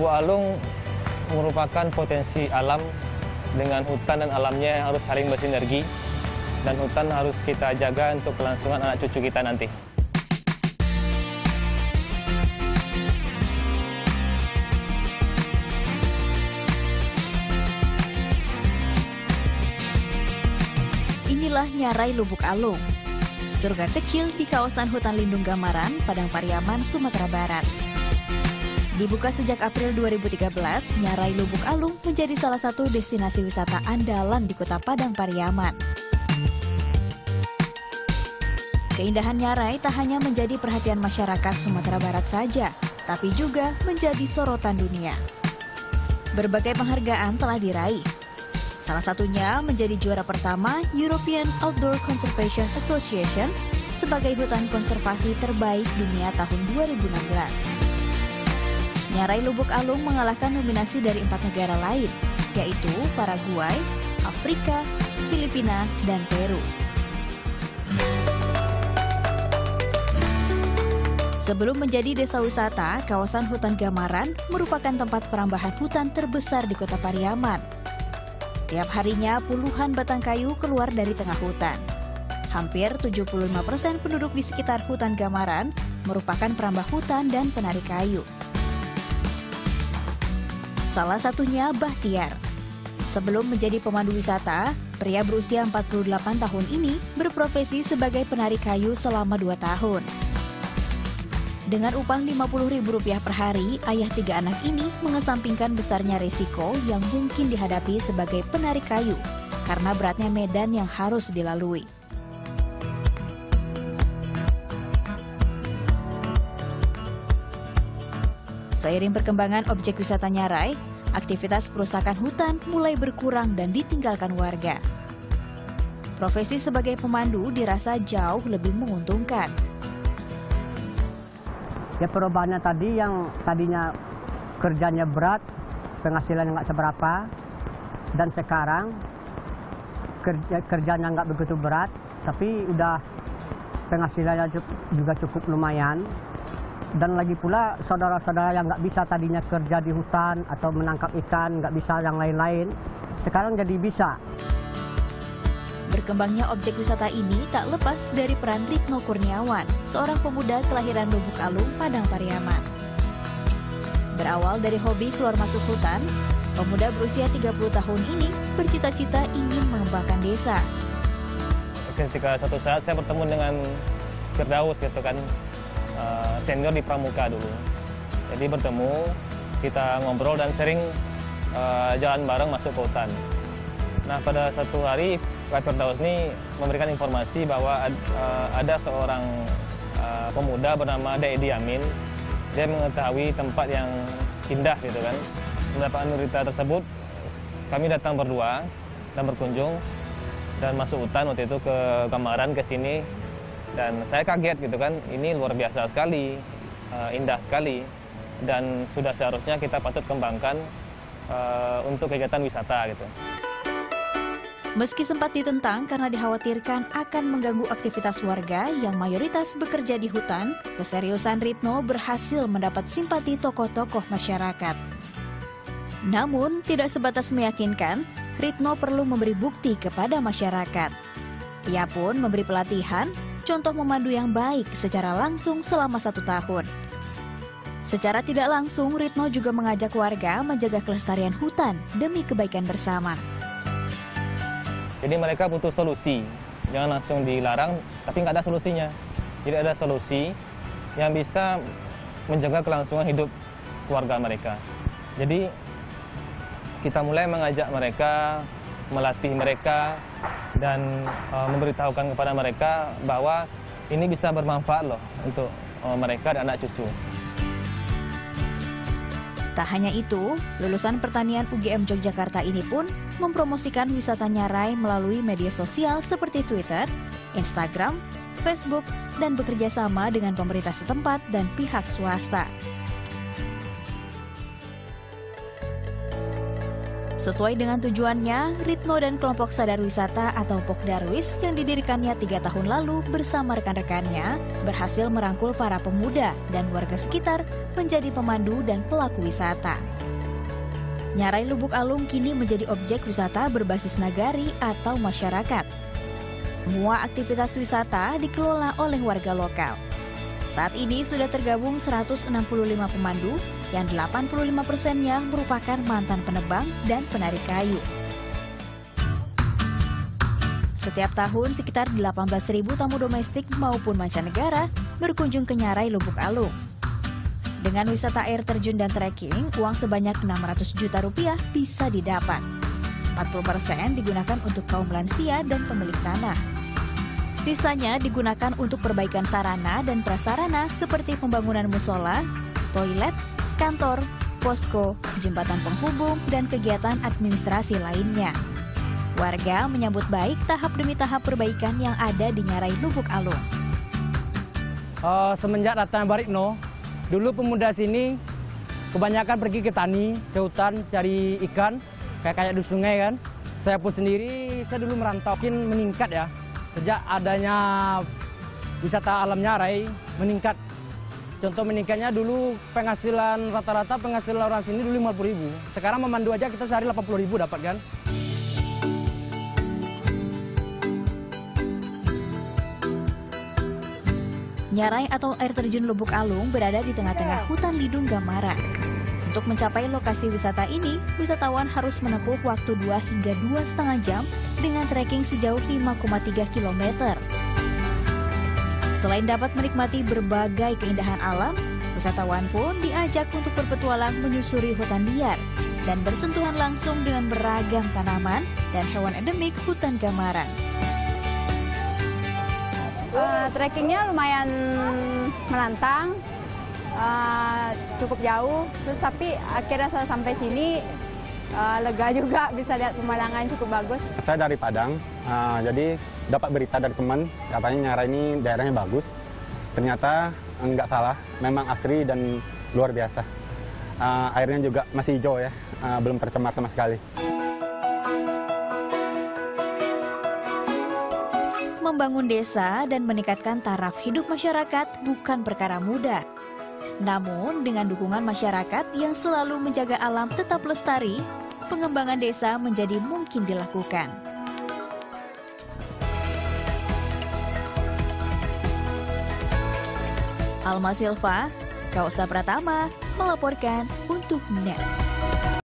Lubuk Alung merupakan potensi alam dengan hutan dan alamnya yang harus saling bersinergi, dan hutan harus kita jaga untuk kelangsungan anak cucu kita nanti. Inilah Nyarai Lubuk Alung, surga kecil di kawasan hutan lindung Gamaran, Padang Pariaman, Sumatera Barat. Dibuka sejak April 2013, Nyarai Lubuk Alung menjadi salah satu destinasi wisata andalan di kota Padang Pariaman. Keindahan Nyarai tak hanya menjadi perhatian masyarakat Sumatera Barat saja, tapi juga menjadi sorotan dunia. Berbagai penghargaan telah diraih. Salah satunya menjadi juara pertama European Outdoor Conservation Association sebagai hutan konservasi terbaik dunia tahun 2016. Nyarai Lubuk Alung mengalahkan nominasi dari 4 negara lain, yaitu Paraguay, Afrika, Filipina, dan Peru. Sebelum menjadi desa wisata, kawasan hutan Gamaran merupakan tempat perambahan hutan terbesar di kota Pariaman. Tiap harinya puluhan batang kayu keluar dari tengah hutan. Hampir 75% penduduk di sekitar hutan Gamaran merupakan perambah hutan dan penarik kayu. Salah satunya Bahtiar. Sebelum menjadi pemandu wisata, pria berusia 48 tahun ini berprofesi sebagai penarik kayu selama 2 tahun. Dengan upah Rp50.000 per hari, ayah 3 anak ini mengesampingkan besarnya risiko yang mungkin dihadapi sebagai penarik kayu karena beratnya medan yang harus dilalui. Seiring perkembangan objek wisata Nyarai, aktivitas perusakan hutan mulai berkurang dan ditinggalkan warga. Profesi sebagai pemandu dirasa jauh lebih menguntungkan. Ya, perubahannya tadi yang tadinya kerjanya berat, penghasilannya nggak seberapa, dan sekarang kerjanya nggak begitu berat, tapi udah penghasilannya juga cukup lumayan. Dan lagi pula saudara-saudara yang nggak bisa tadinya kerja di hutan atau menangkap ikan, nggak bisa yang lain-lain, sekarang jadi bisa. Berkembangnya objek wisata ini tak lepas dari peran Ritno Kurniawan, seorang pemuda kelahiran Lubuk Alung, Padang Pariaman. Berawal dari hobi keluar masuk hutan, pemuda berusia 30 tahun ini bercita-cita ingin mengembangkan desa. Ketika suatu saat saya bertemu dengan Firdaus gitu kan, senior di Pramuka dulu. Jadi bertemu, kita ngobrol dan sering jalan bareng masuk ke hutan. Nah, pada satu hari Pak Firdaus ini memberikan informasi bahwa ada seorang pemuda bernama Dedi Amin. Dia mengetahui tempat yang indah gitu kan. Mendapatkan berita tersebut, kami datang berdua dan berkunjung dan masuk hutan waktu itu ke Gamaran, ke sini. Dan saya kaget gitu kan, ini luar biasa sekali, indah sekali, dan sudah seharusnya kita patut kembangkan untuk kegiatan wisata gitu. Meski sempat ditentang karena dikhawatirkan akan mengganggu aktivitas warga yang mayoritas bekerja di hutan, keseriusan Ritno berhasil mendapat simpati tokoh-tokoh masyarakat. Namun, tidak sebatas meyakinkan, Ritno perlu memberi bukti kepada masyarakat. Ia pun memberi pelatihan, contoh memandu yang baik secara langsung selama 1 tahun. Secara tidak langsung, Ritno juga mengajak warga menjaga kelestarian hutan demi kebaikan bersama. Jadi mereka butuh solusi, jangan langsung dilarang, tapi nggak ada solusinya. Jadi ada solusi yang bisa menjaga kelangsungan hidup keluarga mereka. Jadi kita mulai mengajak mereka, melatih mereka, dan memberitahukan kepada mereka bahwa ini bisa bermanfaat loh untuk mereka dan anak cucu. Tak hanya itu, lulusan pertanian UGM Yogyakarta ini pun mempromosikan wisata Nyarai melalui media sosial seperti Twitter, Instagram, Facebook, dan bekerja sama dengan pemerintah setempat dan pihak swasta. Sesuai dengan tujuannya, Ritno dan kelompok sadar wisata atau Pokdarwis yang didirikannya 3 tahun lalu bersama rekan-rekannya berhasil merangkul para pemuda dan warga sekitar menjadi pemandu dan pelaku wisata. Nyarai Lubuk Alung kini menjadi objek wisata berbasis nagari atau masyarakat. Semua aktivitas wisata dikelola oleh warga lokal. Saat ini sudah tergabung 165 pemandu yang 85%-nya merupakan mantan penebang dan penarik kayu. Setiap tahun sekitar 18.000 tamu domestik maupun mancanegara berkunjung ke Nyarai Lubuk Alung. Dengan wisata air terjun dan trekking, uang sebanyak 600 juta rupiah bisa didapat. 40% digunakan untuk kaum lansia dan pemilik tanah. Sisanya digunakan untuk perbaikan sarana dan prasarana seperti pembangunan musola, toilet, kantor, posko, jembatan penghubung, dan kegiatan administrasi lainnya. Warga menyambut baik tahap demi tahap perbaikan yang ada di Nyarai Lubuk Alung. Semenjak datang Pak Ritno, dulu pemuda sini kebanyakan pergi ke tani, ke hutan, cari ikan, kayak di sungai kan. Saya pun sendiri, saya dulu merantau, mungkin meningkat ya. Sejak adanya wisata alam Nyarai meningkat. Contoh meningkatnya dulu penghasilan rata-rata penghasilan orang sini dulu 50.000. Sekarang memandu aja kita sehari 80.000 dapat kan. Nyarai atau air terjun Lubuk Alung berada di tengah-tengah hutan lindung Gamaran. Untuk mencapai lokasi wisata ini, wisatawan harus menempuh waktu 2 hingga 2,5 jam dengan trekking sejauh 5,3 km. Selain dapat menikmati berbagai keindahan alam, wisatawan pun diajak untuk berpetualang menyusuri hutan liar dan bersentuhan langsung dengan beragam tanaman dan hewan endemik hutan Gamaran. Trekkingnya lumayan menantang. Cukup jauh, terus tapi akhirnya saya sampai sini lega juga, bisa lihat pemandangan cukup bagus. Saya dari Padang, jadi dapat berita dari teman katanya Nyarai ini daerahnya bagus. Ternyata nggak salah, memang asri dan luar biasa. Airnya juga masih hijau ya, belum tercemar sama sekali. Membangun desa dan meningkatkan taraf hidup masyarakat bukan perkara mudah. Namun, dengan dukungan masyarakat yang selalu menjaga alam tetap lestari, pengembangan desa menjadi mungkin dilakukan. Alma Silva, Kausa Pratama, melaporkan untuk NET.